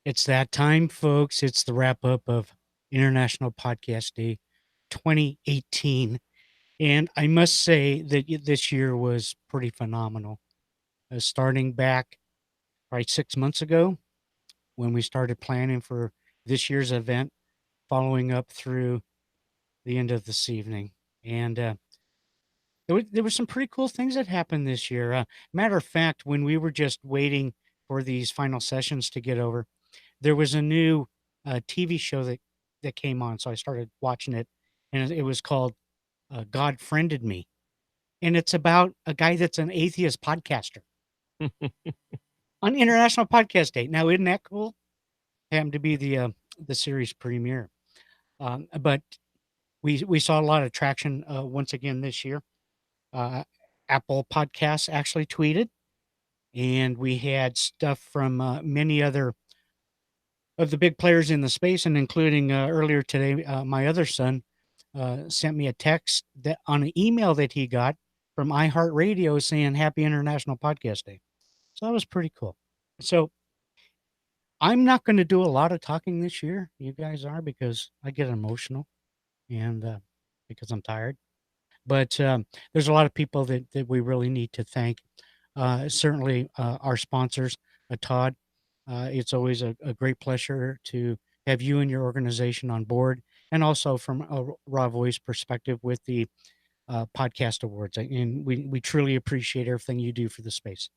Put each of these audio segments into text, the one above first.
It's that time, folks. It's the wrap up of International Podcast Day 2018. And I must say that this year was pretty phenomenal. Starting back right 6 months ago when we started planning for this year's event, following up through the end of this evening. And there were some pretty cool things that happened this year. Matter of fact, when we were just waiting for these final sessions to get over, there was a new TV show that came on, so I started watching it, and it was called God Friended Me, and it's about a guy that's an atheist podcaster on International Podcast Day. Now, isn't that cool? Happened to be the series premiere, but we saw a lot of traction once again this year. Uh, Apple Podcasts actually tweeted, and we had stuff from many other of the big players in the space, and including earlier today, my other son sent me a text that on an email that he got from iHeartRadio saying Happy International Podcast Day. So that was pretty cool. So I'm not going to do a lot of talking this year. You guys are, because I get emotional and because I'm tired. But there's a lot of people that we really need to thank. Certainly our sponsors, Todd. It's always a great pleasure to have you and your organization on board, and also from a raw voice perspective with the podcast awards. And we truly appreciate everything you do for the space.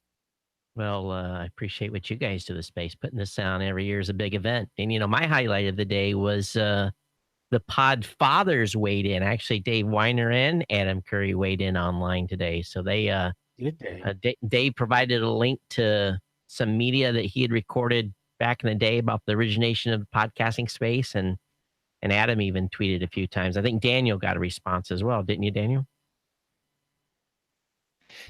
Well, I appreciate what you guys do the space. Putting this on every year is a big event. And, my highlight of the day was the Pod Fathers weighed in. Actually, Dave Weiner and Adam Curry weighed in online today. So they Good day. Dave provided a link to some media that he had recorded back in the day about the origination of the podcasting space. And Adam even tweeted a few times. I think Daniel got a response as well. Didn't you, Daniel?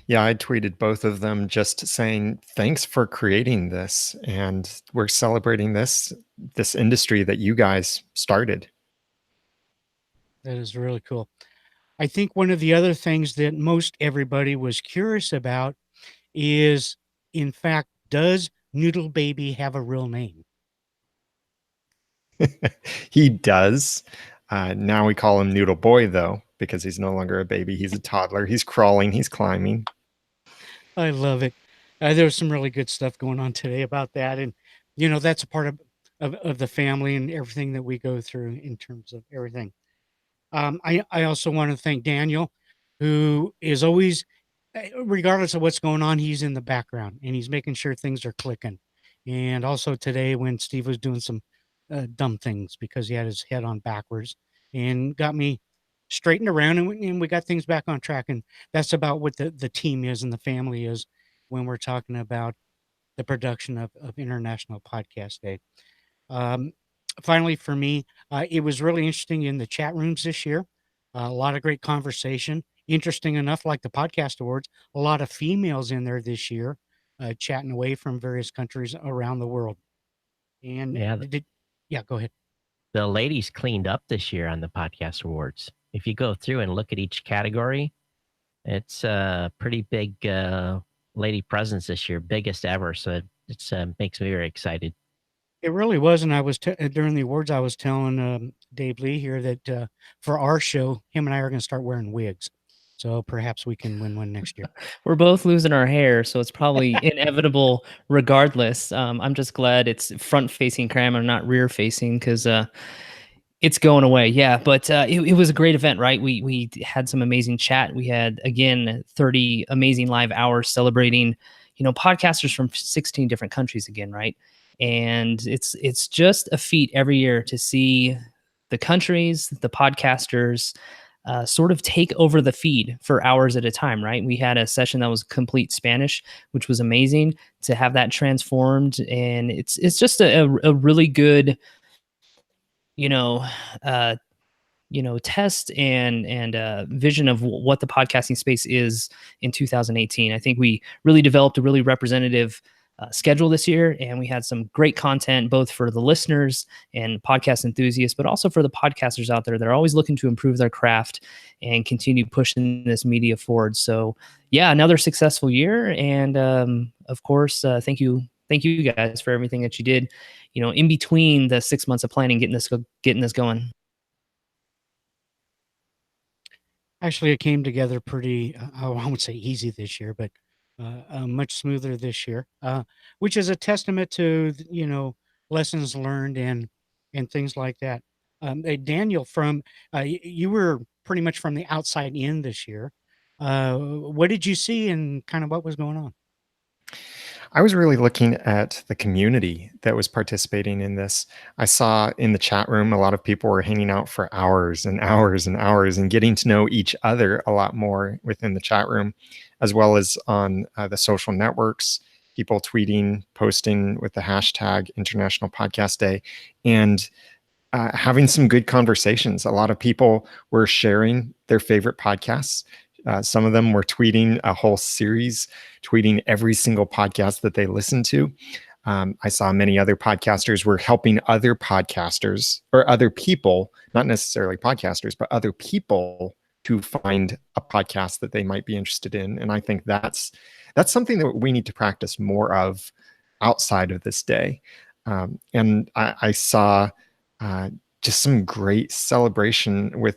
Yeah, I tweeted both of them just saying, thanks for creating this. And we're celebrating this industry that you guys started. That is really cool. I think one of the other things that most everybody was curious about is, in fact, does Noodle Baby have a real name? He does. Now we call him Noodle Boy, though, because he's no longer a baby. He's a toddler. He's crawling. He's climbing. I love it. There was some really good stuff going on today about that. And, that's a part of the family and everything that we go through in terms of everything. I also want to thank Daniel, who is always, regardless of what's going on, he's in the background and he's making sure things are clicking. And also today when Steve was doing some dumb things because he had his head on backwards, and got me straightened around, and we got things back on track. And that's about what the team is and the family is when we're talking about the production of International Podcast Day. Um, Finally, for me, it was really interesting in the chat rooms this year. A lot of great conversation. Interesting enough, like the podcast awards, a lot of females in there this year, chatting away from various countries around the world. And Yeah, go ahead. The ladies cleaned up this year on the podcast awards. If you go through and look at each category, it's a pretty big lady presence this year, biggest ever. So it makes me very excited. It really was. And I was during the awards, I was telling Dave Lee here that for our show, him and I are going to start wearing wigs. So perhaps we can win one next year. We're both losing our hair, so it's probably inevitable regardless. I'm just glad it's front-facing camera, not rear-facing, because it's going away. Yeah, but it was a great event, right? We had some amazing chat. We had, again, 30 amazing live hours celebrating, podcasters from 16 different countries again, right? And it's just a feat every year to see the countries, the podcasters, sort of take over the feed for hours at a time, right? We had a session that was complete Spanish, which was amazing to have that transformed. And it's just a really good, test and vision of what the podcasting space is in 2018. I think we really developed a really representative schedule this year, and we had some great content both for the listeners and podcast enthusiasts, but also for the podcasters out there that are always looking to improve their craft and continue pushing this media forward. So yeah, another successful year. And of course, thank you guys for everything that you did, in between the 6 months of planning, getting this going? Actually, it came together pretty, I won't say easy this year, but much smoother this year, which is a testament to, lessons learned and things like that. Daniel, you were pretty much from the outside in this year. What did you see and kind of what was going on? I was really looking at the community that was participating in this. I saw in the chat room a lot of people were hanging out for hours and hours and hours and getting to know each other a lot more within the chat room, as well as on the social networks, people tweeting, posting with the hashtag International Podcast Day, and having some good conversations. A lot of people were sharing their favorite podcasts. Some of them were tweeting a whole series, tweeting every single podcast that they listened to. I saw many other podcasters were helping other podcasters or other people, not necessarily podcasters, but other people to find a podcast that they might be interested in. And I think that's something that we need to practice more of outside of this day. And I saw just some great celebration with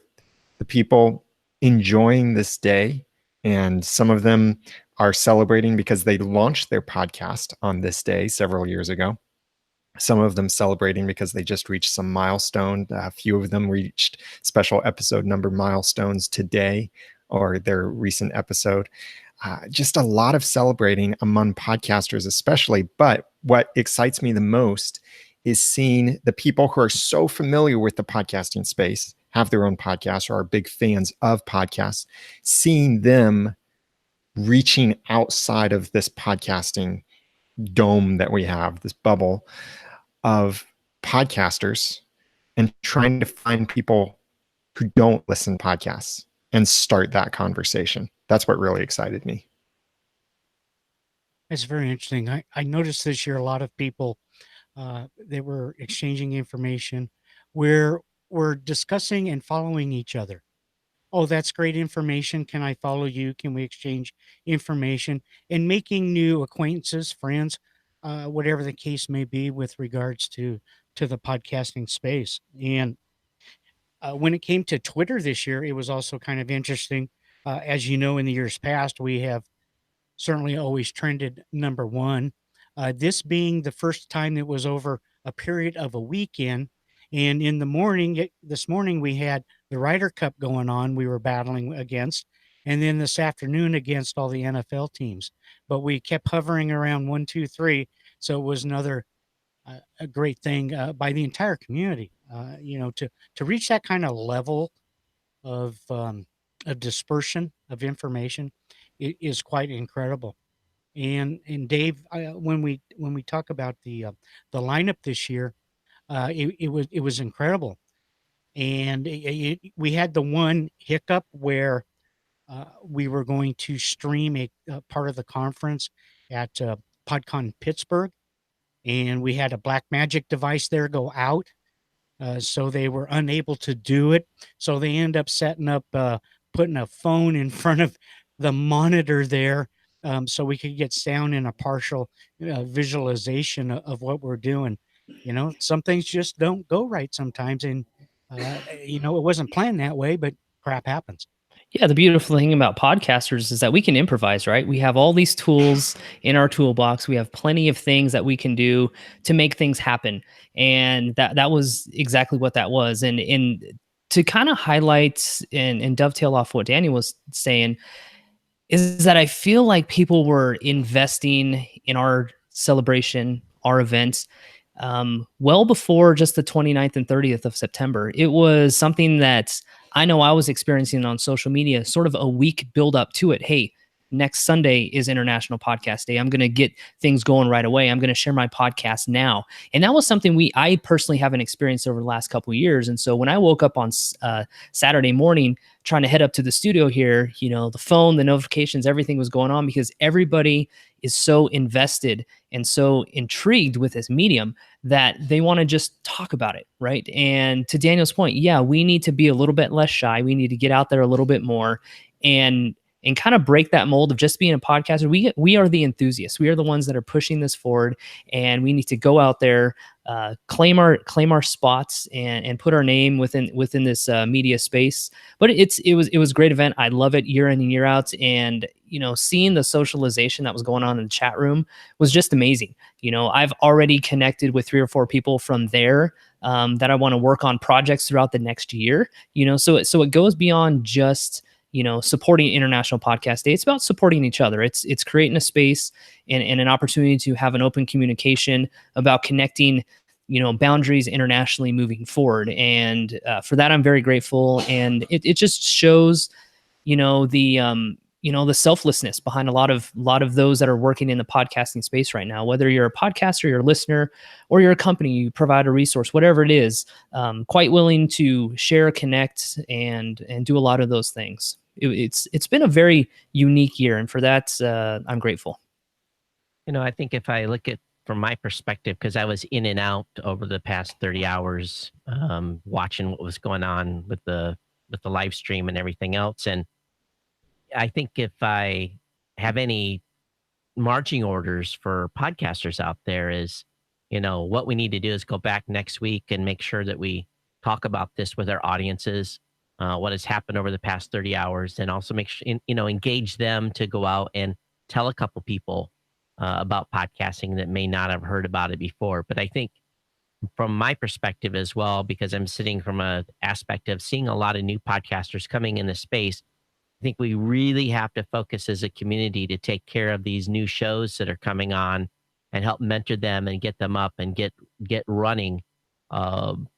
the people enjoying this day. And some of them are celebrating because they launched their podcast on this day several years ago. Some of them celebrating because they just reached some milestone. A few of them reached special episode number milestones today or their recent episode. Just a lot of celebrating among podcasters, especially. But what excites me the most is seeing the people who are so familiar with the podcasting space, have their own podcasts, or are big fans of podcasts, seeing them reaching outside of this podcasting dome that we have, this bubble of podcasters, and trying to find people who don't listen to podcasts and start that conversation. That's what really excited me. It's very interesting. I noticed this year a lot of people, they were exchanging information. We're discussing and following each other. Oh, that's great information. Can I follow you? Can we exchange information and making new acquaintances, friends, whatever the case may be with regards to the podcasting space. And when it came to Twitter this year, it was also kind of interesting. As you know, in the years past, we have certainly always trended number one. This being the first time it was over a period of a weekend. And in the morning, this morning, we had the Ryder Cup going on, we were battling against. And then this afternoon against all the NFL teams. But we kept hovering around one, two, three. So it was another a great thing by the entire community, to reach that kind of level of dispersion of information is quite incredible. And Dave, when we talk about the lineup this year, it was incredible. And we had the one hiccup where we were going to stream a part of the conference at PodCon Pittsburgh, and we had a black magic device there go out, so they were unable to do it. So they end up setting up, putting a phone in front of the monitor there, so we could get sound and a partial visualization of what we're doing. Some things just don't go right sometimes, and it wasn't planned that way, but crap happens. Yeah, the beautiful thing about podcasters is that we can improvise, right? We have all these tools in our toolbox. We have plenty of things that we can do to make things happen. And that was exactly what that was. And to kind of highlight and dovetail off what Daniel was saying, is that I feel like people were investing in our celebration, our events, well before just the 29th and 30th of September. It was something that I know I was experiencing on social media, sort of a week build up to it. Hey, next Sunday is International Podcast Day. I'm going to get things going right away. I'm going to share my podcast now. And that was something I personally haven't experienced over the last couple of years. And so when I woke up on Saturday morning, trying to head up to the studio here, the phone, the notifications, everything was going on because everybody is so invested and so intrigued with this medium that they want to just talk about it, right? And to Daniel's point, yeah, we need to be a little bit less shy. We need to get out there a little bit more and and kind of break that mold of just being a podcaster. We are the enthusiasts. We are the ones that are pushing this forward, and we need to go out there, claim our spots, and put our name within this media space. But it was a great event. I love it year in and year out, and seeing the socialization that was going on in the chat room was just amazing. I've already connected with 3 or 4 people from there, that I want to work on projects throughout the next year. So it goes beyond just supporting International Podcast Day. It's about supporting each other. It's creating a space and an opportunity to have an open communication about connecting boundaries internationally moving forward. And for that, I'm very grateful. And it just shows the selflessness behind a lot of those that are working in the podcasting space right now. Whether you're a podcaster, you're a listener, or you're a company, you provide a resource, whatever it is, quite willing to share, connect, and do a lot of those things. It's been a very unique year, and for that, I'm grateful. I think if I look at from my perspective, because I was in and out over the past 30 hours, watching what was going on with the live stream and everything else, and I think if I have any marching orders for podcasters out there is, what we need to do is go back next week and make sure that we talk about this with our audiences, what has happened over the past 30 hours, and also make sure, engage them to go out and tell a couple people about podcasting that may not have heard about it before. But I think from my perspective as well, because I'm sitting from a aspect of seeing a lot of new podcasters coming in the space, I think we really have to focus as a community to take care of these new shows that are coming on and help mentor them and get them up and get running.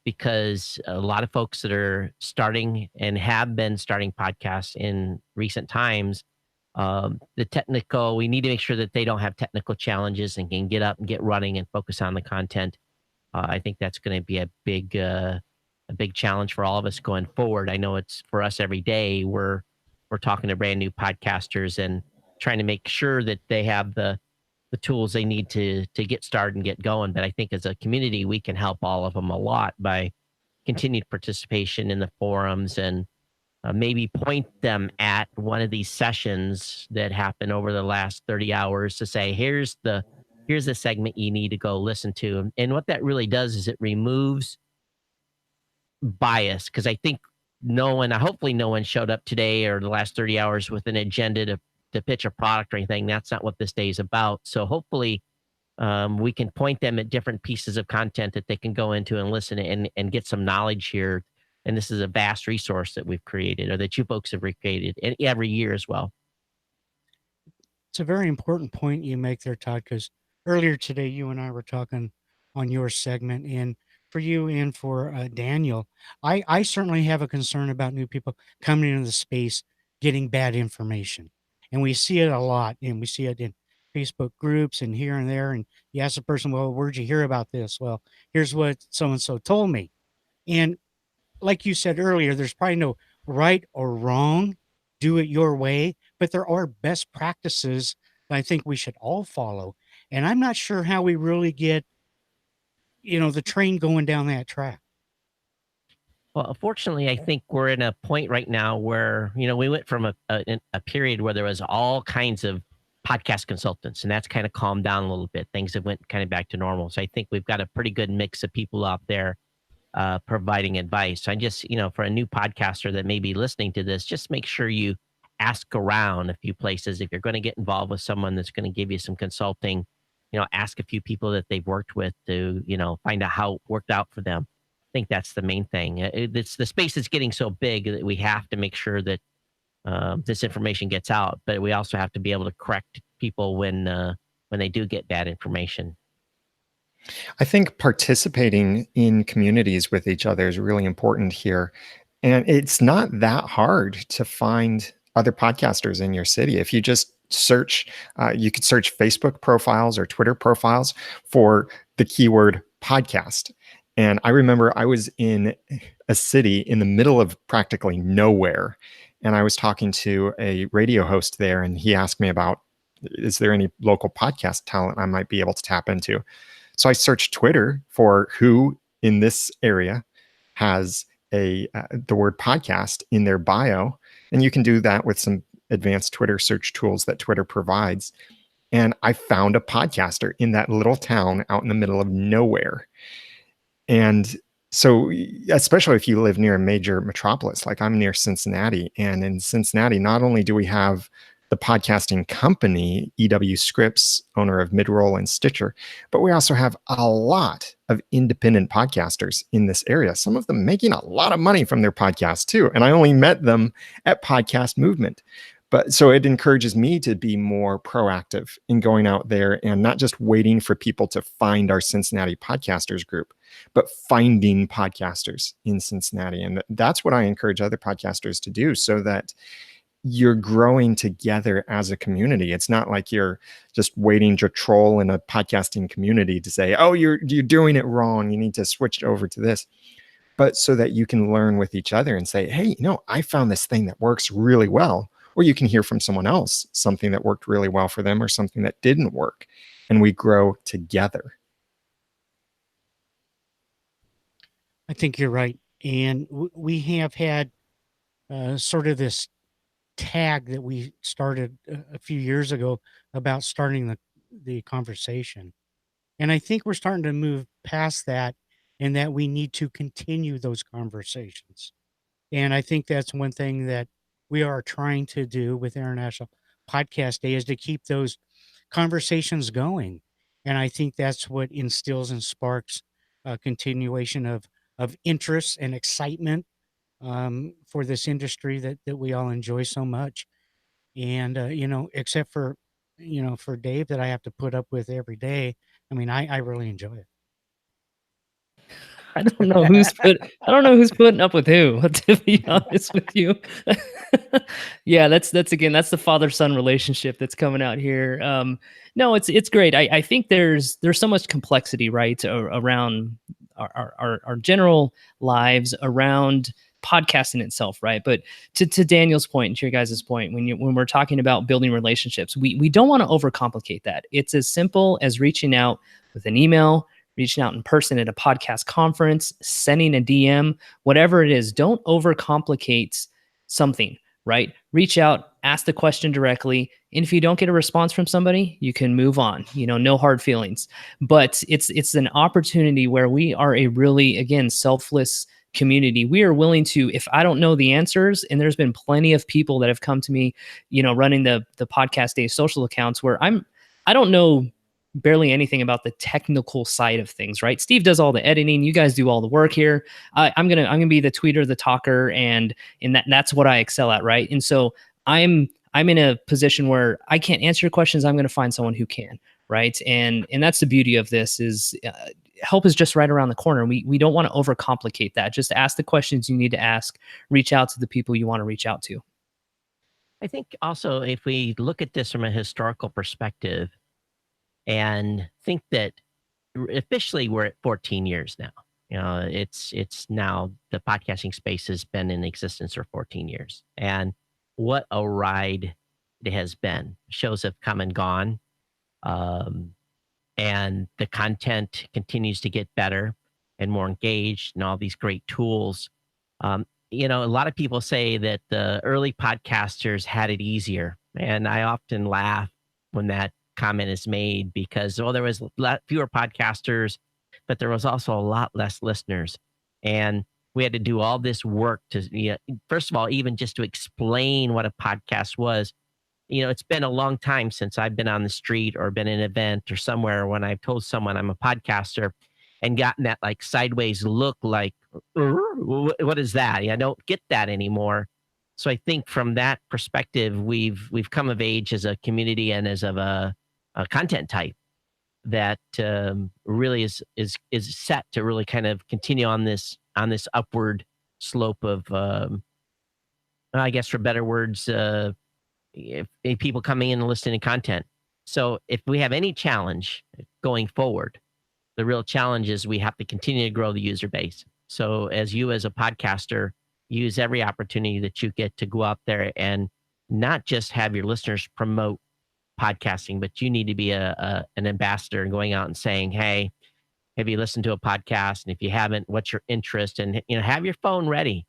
Because a lot of folks that are starting and have been starting podcasts in recent times, we need to make sure that they don't have technical challenges and can get up and get running and focus on the content. I think that's going to be a big challenge for all of us going forward. I know it's for us every day. We're talking to brand new podcasters and trying to make sure that they have the tools they need to get started and get going. But I think as a community, we can help all of them a lot by continued participation in the forums and maybe point them at one of these sessions that happened over the last 30 hours to say, here's the segment you need to go listen to. And what that really does is it removes bias, because I think hopefully no one showed up today or the last 30 hours with an agenda to pitch a product or anything. That's not what this day is about. So hopefully we can point them at different pieces of content that they can go into and listen and get some knowledge here. And this is a vast resource that we've created, or that you folks have recreated, and every year as well. It's a very important point you make there, Todd, because earlier today, you and I were talking on your segment, and for you and for Daniel, I certainly have a concern about new people coming into the space getting bad information. And we see it a lot, and we see it in Facebook groups and here and there. And you ask the person, well, where'd you hear about this? Well, here's what so and so told me. And like you said earlier, there's probably no right or wrong, do it your way, but there are best practices that I think we should all follow. And I'm not sure how we really get, the train going down that track. Well, unfortunately, I think we're in a point right now where, we went from a period where there was all kinds of podcast consultants, and that's kind of calmed down a little bit. Things have went kind of back to normal. So I think we've got a pretty good mix of people out there providing advice. I just, for a new podcaster that may be listening to this, just make sure you ask around a few places. If you're going to get involved with someone that's going to give you some consulting, ask a few people that they've worked with to, find out how it worked out for them. I think that's the main thing. It's the space is getting so big that we have to make sure that this information gets out, but we also have to be able to correct people when they do get bad information. I think participating in communities with each other is really important here. And it's not that hard to find other podcasters in your city. If you just search, you could search Facebook profiles or Twitter profiles for the keyword podcast. And I remember I was in a city in the middle of practically nowhere. And I was talking to a radio host there, and he asked me about, is there any local podcast talent I might be able to tap into? So I searched Twitter for who in this area has the word podcast in their bio. And you can do that with some advanced Twitter search tools that Twitter provides. And I found a podcaster in that little town out in the middle of nowhere. And so, especially if you live near a major metropolis, like I'm near Cincinnati, and in Cincinnati, not only do we have the podcasting company, EW Scripps, owner of Midroll and Stitcher, but we also have a lot of independent podcasters in this area, some of them making a lot of money from their podcasts too. And I only met them at Podcast Movement. But so it encourages me to be more proactive in going out there and not just waiting for people to find our Cincinnati podcasters group, but finding podcasters in Cincinnati. And that's what I encourage other podcasters to do, so that you're growing together as a community. It's not like you're just waiting to troll in a podcasting community to say, oh, you're doing it wrong, you need to switch over to this. But so that you can learn with each other and say, hey, I found this thing that works really well. Or you can hear from someone else something that worked really well for them or something that didn't work. And we grow together. I think you're right. And we have had sort of this tag that we started a few years ago about starting the conversation. And I think we're starting to move past that, and that we need to continue those conversations. And I think that's one thing that we are trying to do with International Podcast Day, is to keep those conversations going. And I think that's what instills and sparks a continuation of interest and excitement for this industry that we all enjoy so much. And except for for Dave, that I have to put up with every day. I mean, I really enjoy it. I don't know who's putting up with who, to be honest with you. Yeah, that's the father-son relationship that's coming out here. No, it's great. I think there's so much complexity, right, around our general lives, around podcasting itself, right? But to Daniel's point and to your guys' point, when we're talking about building relationships, we don't want to overcomplicate that. It's as simple as reaching out with an email, reaching out in person at a podcast conference, sending a DM, whatever it is. Don't overcomplicate something, right? Reach out, ask the question directly. And if you don't get a response from somebody, you can move on, no hard feelings. But it's an opportunity where we are a really, again, selfless community. We are willing to, if I don't know the answers, and there's been plenty of people that have come to me, running the Podcast Day social accounts, where I don't know barely anything about the technical side of things, right? Steve does all the editing. You guys do all the work here. I'm gonna be the tweeter, the talker, and that's what I excel at, right? And so I'm in a position where I can't answer your questions. I'm gonna find someone who can, right? And that's the beauty of this is. Help is just right around the corner. We don't want to overcomplicate that. Just ask the questions you need to ask. Reach out to the people you want to reach out to. I think also, if we look at this from a historical perspective and think that officially we're at 14 years now. It's now the podcasting space has been in existence for 14 years. And what a ride it has been. Shows have come and gone. And the content continues to get better and more engaged, and all these great tools. A lot of people say that the early podcasters had it easier. And I often laugh when that comment is made, because there was fewer podcasters, but there was also a lot less listeners. And we had to do all this work to, first of all, even just to explain what a podcast was. It's been a long time since I've been on the street or been in an event or somewhere when I've told someone I'm a podcaster and gotten that like sideways look, like, what is that? I don't get that anymore. So I think from that perspective, we've come of age as a community and as of a content type that really is set to really kind of continue on this upward slope of, I guess, for better words, if people coming in and listening to content. So if we have any challenge going forward, the real challenge is we have to continue to grow the user base. So as a podcaster, use every opportunity that you get to go out there and not just have your listeners promote podcasting, but you need to be an ambassador and going out and saying, hey, have you listened to a podcast? And if you haven't, what's your interest? And have your phone ready.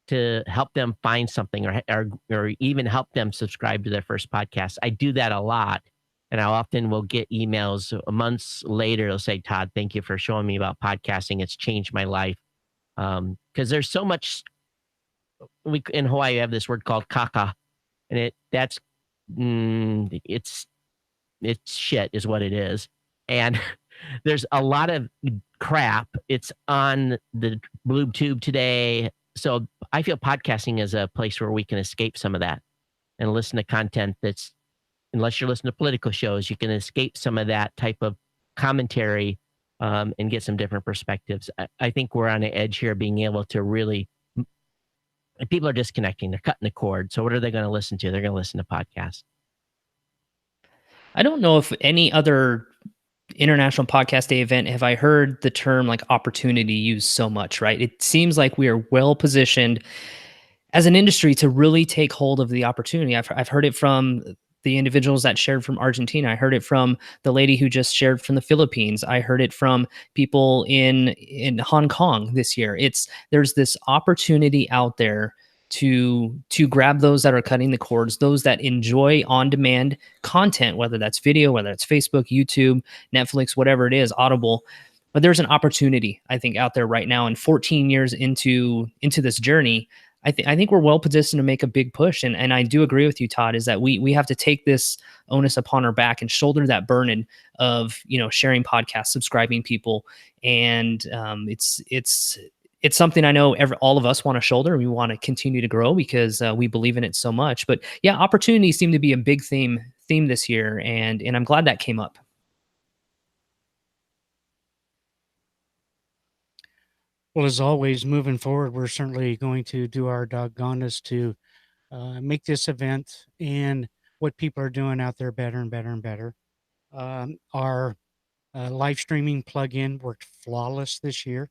to help them find something, or even help them subscribe to their first podcast. I do that a lot. And I often will get emails months later. They'll say, Todd, thank you for showing me about podcasting. It's changed my life. Because there's so much. In Hawaii, we have this word called kaka, and it's shit is what it is. And there's a lot of crap. It's on the blue tube today. So I feel podcasting is a place where we can escape some of that and listen to content that's, unless you're listening to political shows, you can escape some of that type of commentary, and get some different perspectives. I think we're on the edge here, being able to really, people are disconnecting. They're cutting the cord. So what are they going to listen to? They're going to listen to podcasts. I don't know if any other International Podcast Day event have I heard the term like opportunity used so much, right? It seems like we are well positioned as an industry to really take hold of the opportunity. I've heard it from the individuals that shared from Argentina. I heard it from the lady who just shared from the Philippines. I heard it from people in Hong Kong this year. There's this opportunity out there to grab those that are cutting the cords, those that enjoy on-demand content, whether that's video, whether it's Facebook, YouTube, Netflix, whatever it is, Audible. But there's an opportunity, I think, out there right now. And 14 years into this journey, I think we're well positioned to make a big push. And I do agree with you, Todd, is that we have to take this onus upon our back and shoulder that burden of, sharing podcasts, subscribing people. And it's something I know all of us want to shoulder. We want to continue to grow because we believe in it so much. But yeah, opportunities seem to be a big theme this year. And I'm glad that came up. Well, as always, moving forward, we're certainly going to do our doggonest to make this event and what people are doing out there better and better and better. Our live streaming plugin worked flawless this year.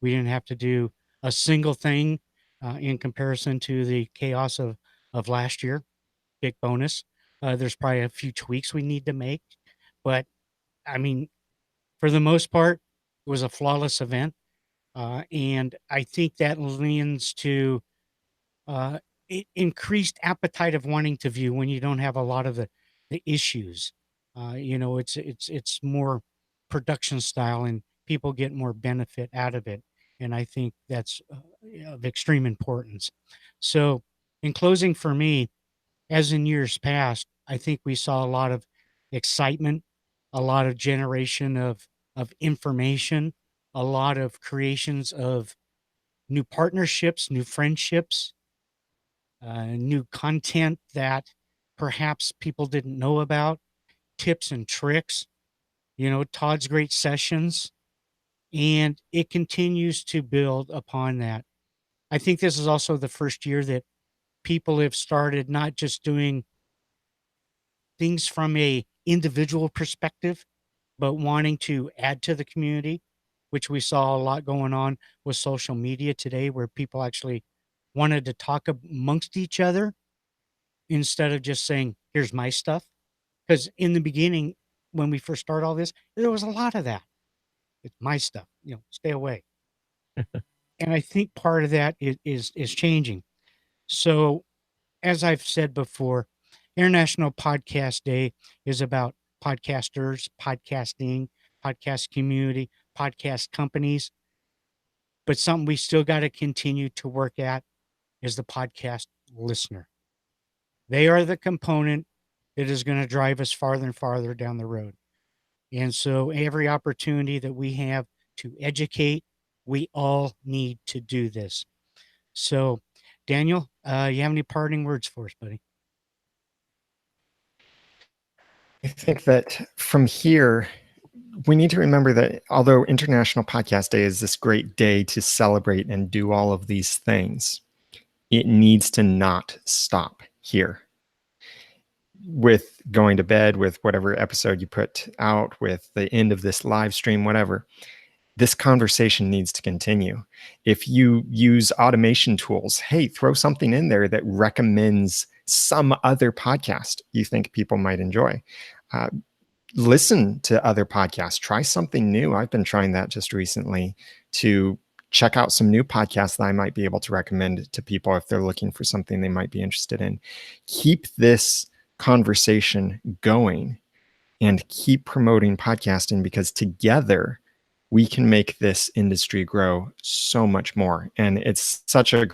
We didn't have to do a single thing in comparison to the chaos of last year. Big bonus. There's probably a few tweaks we need to make, but I mean, for the most part, it was a flawless event. And I think that lends to uh, increased appetite of wanting to view when you don't have a lot of the issues. It's more production style, and people get more benefit out of it. And I think that's of extreme importance. So, in closing, for me, as in years past, I think we saw a lot of excitement, a lot of generation of information, a lot of creations of new partnerships, new friendships, new content that perhaps people didn't know about, tips and tricks, Todd's great sessions, and it continues to build upon that. I think this is also the first year that people have started not just doing things from a individual perspective, but wanting to add to the community, which we saw a lot going on with social media today, where people actually wanted to talk amongst each other instead of just saying, here's my stuff. Because in the beginning, when we first started all this, there was a lot of that. It's my stuff, stay away. And I think part of that is changing. So, as I've said before, International Podcast Day is about podcasters, podcasting, podcast community, podcast companies. But something we still got to continue to work at is the podcast listener. They are the component that is going to drive us farther and farther down the road. And so every opportunity that we have to educate, we all need to do this. So, Daniel, you have any parting words for us, buddy? I think that from here, we need to remember that although International Podcast Day is this great day to celebrate and do all of these things, it needs to not stop here. With going to bed, with whatever episode you put out, with the end of this live stream, whatever, this conversation needs to continue. If you use automation tools, hey, throw something in there that recommends some other podcast you think people might enjoy. Listen to other podcasts. Try something new. I've been trying that just recently to check out some new podcasts that I might be able to recommend to people if they're looking for something they might be interested in. Keep this conversation going and keep promoting podcasting, because together we can make this industry grow so much more. And it's such a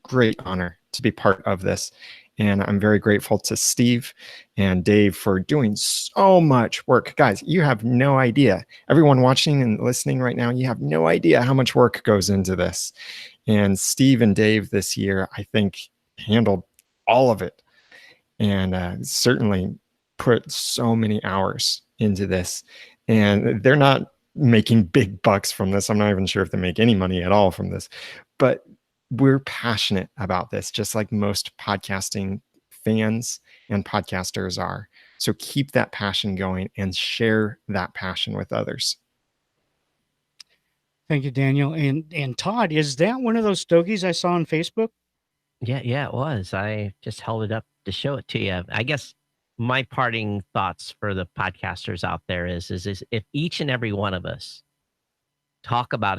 great honor to be part of this. And I'm very grateful to Steve and Dave for doing so much work. Guys, you have no idea. Everyone watching and listening right now, you have no idea how much work goes into this. And Steve and Dave this year, I think, handled all of it, and certainly put so many hours into this. And they're not making big bucks from this. I'm not even sure if they make any money at all from this, but we're passionate about this, just like most podcasting fans and podcasters are. So keep that passion going and share that passion with others. Thank you, Daniel. And Todd, is that one of those stogies I saw on Facebook? Yeah, it was. I just held it up to show it to you. I guess my parting thoughts for the podcasters out there is if each and every one of us talk about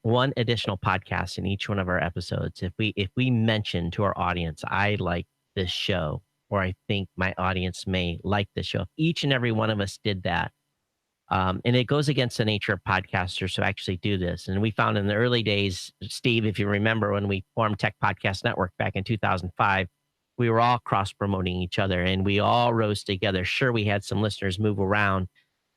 one additional podcast in each one of our episodes, if we mention to our audience, I like this show, or I think my audience may like this show, if each and every one of us did that, and it goes against the nature of podcasters to actually do this. And we found in the early days, Steve, if you remember when we formed Tech Podcast Network back in 2005, we were all cross promoting each other and we all rose together. Sure, we had some listeners move around,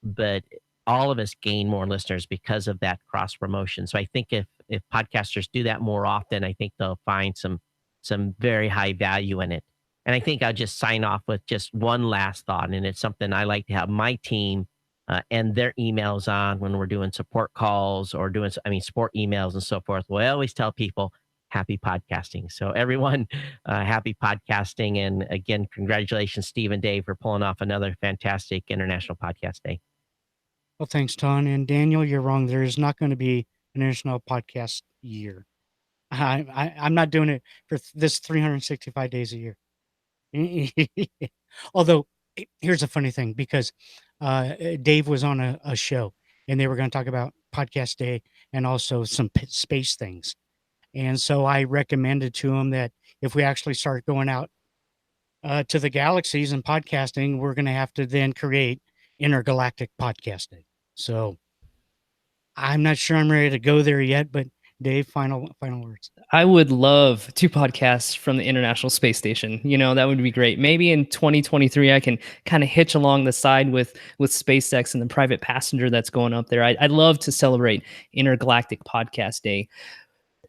but all of us gain more listeners because of that cross promotion. So I think if podcasters do that more often, I think they'll find some very high value in it. And I think I'll just sign off with just one last thought, and it's something I like to have my team and their emails on when we're doing support calls or doing, support emails and so forth. Well, I always tell people happy podcasting. So everyone, happy podcasting. And again, congratulations, Steve and Dave, for pulling off another fantastic International Podcast Day. Well, thanks, Ton. And Daniel, you're wrong. There is not going to be an International Podcast Year. I'm not doing it for this 365 days a year. Although, here's a funny thing, because Dave was on a show and they were going to talk about Podcast Day and also some space things. And so I recommended to him that if we actually start going out to the galaxies and podcasting, we're going to have to then create intergalactic podcasting. So I'm not sure I'm ready to go there yet, but Dave, final words. I would love 2 podcasts from the International Space Station. That would be great. Maybe in 2023, I can kind of hitch along the side with SpaceX and the private passenger that's going up there. I'd love to celebrate Intergalactic Podcast Day.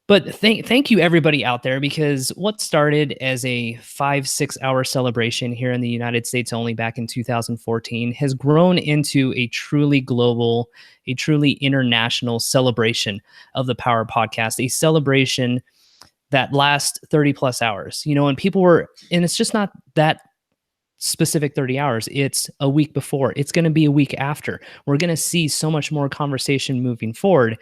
But thank you everybody out there, because what started as a 5-6 hour celebration here in the United States only back in 2014 has grown into a truly global, a truly international celebration of the power of podcast, a celebration that lasts 30 plus hours. And and it's just not that specific 30 hours. It's a week before. It's going to be a week after. We're going to see so much more conversation moving forward.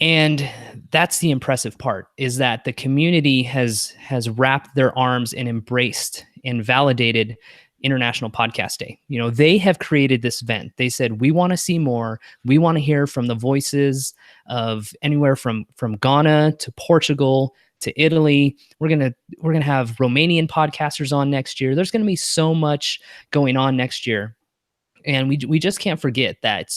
And that's the impressive part, is that the community has wrapped their arms and embraced and validated International Podcast Day. They have created this event. They said, we want to see more. We want to hear from the voices of anywhere from Ghana to Portugal to Italy. We're going to have Romanian podcasters on next year. There's going to be so much going on next year. And we just can't forget that,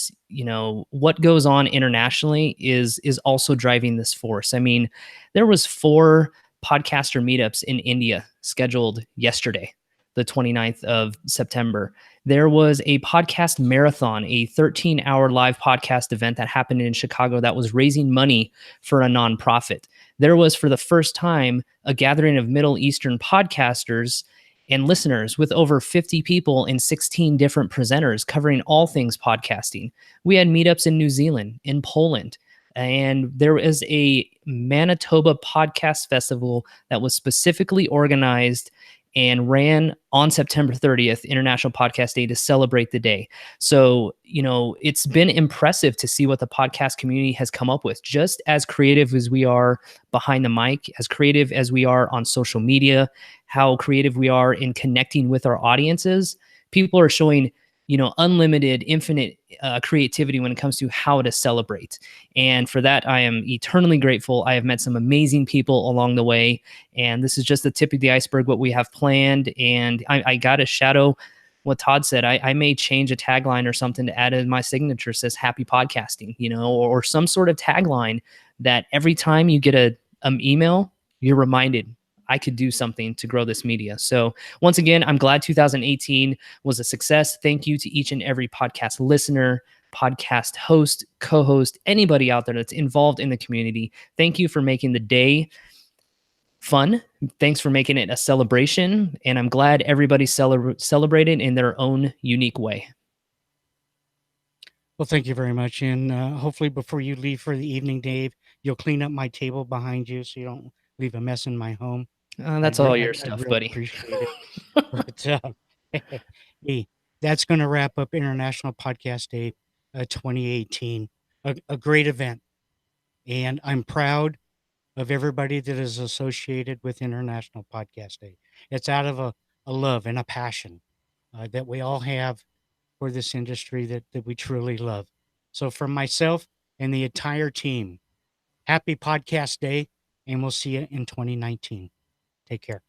what goes on internationally is also driving this force. I mean, there was 4 podcaster meetups in India scheduled yesterday, the 29th of September. There was a podcast marathon, a 13-hour live podcast event that happened in Chicago that was raising money for a nonprofit. There was, for the first time, a gathering of Middle Eastern podcasters and listeners with over 50 people and 16 different presenters covering all things podcasting. We had meetups in New Zealand, in Poland, and there is a Manitoba podcast festival that was specifically organized and ran on September 30th, International Podcast Day, to celebrate the day. So, it's been impressive to see what the podcast community has come up with. Just as creative as we are behind the mic, as creative as we are on social media, how creative we are in connecting with our audiences, people are showing unlimited, infinite creativity when it comes to how to celebrate. And for that, I am eternally grateful. I have met some amazing people along the way. And this is just the tip of the iceberg, what we have planned. And I got to shadow what Todd said. I may change a tagline or something to add in my signature, says happy podcasting, or some sort of tagline that every time you get an email, you're reminded I could do something to grow this media. So once again, I'm glad 2018 was a success. Thank you to each and every podcast listener, podcast host, co-host, anybody out there that's involved in the community. Thank you for making the day fun. Thanks for making it a celebration. And I'm glad everybody celebrated in their own unique way. Well, thank you very much. And hopefully before you leave for the evening, Dave, you'll clean up my table behind you so you don't leave a mess in my home. That's all your I'd stuff, really buddy. appreciate it. But hey, that's going to wrap up International Podcast Day 2018. A great event. And I'm proud of everybody that is associated with International Podcast Day. It's out of a love and a passion that we all have for this industry that we truly love. So from myself and the entire team, happy podcast day, and we'll see you in 2019. Take care.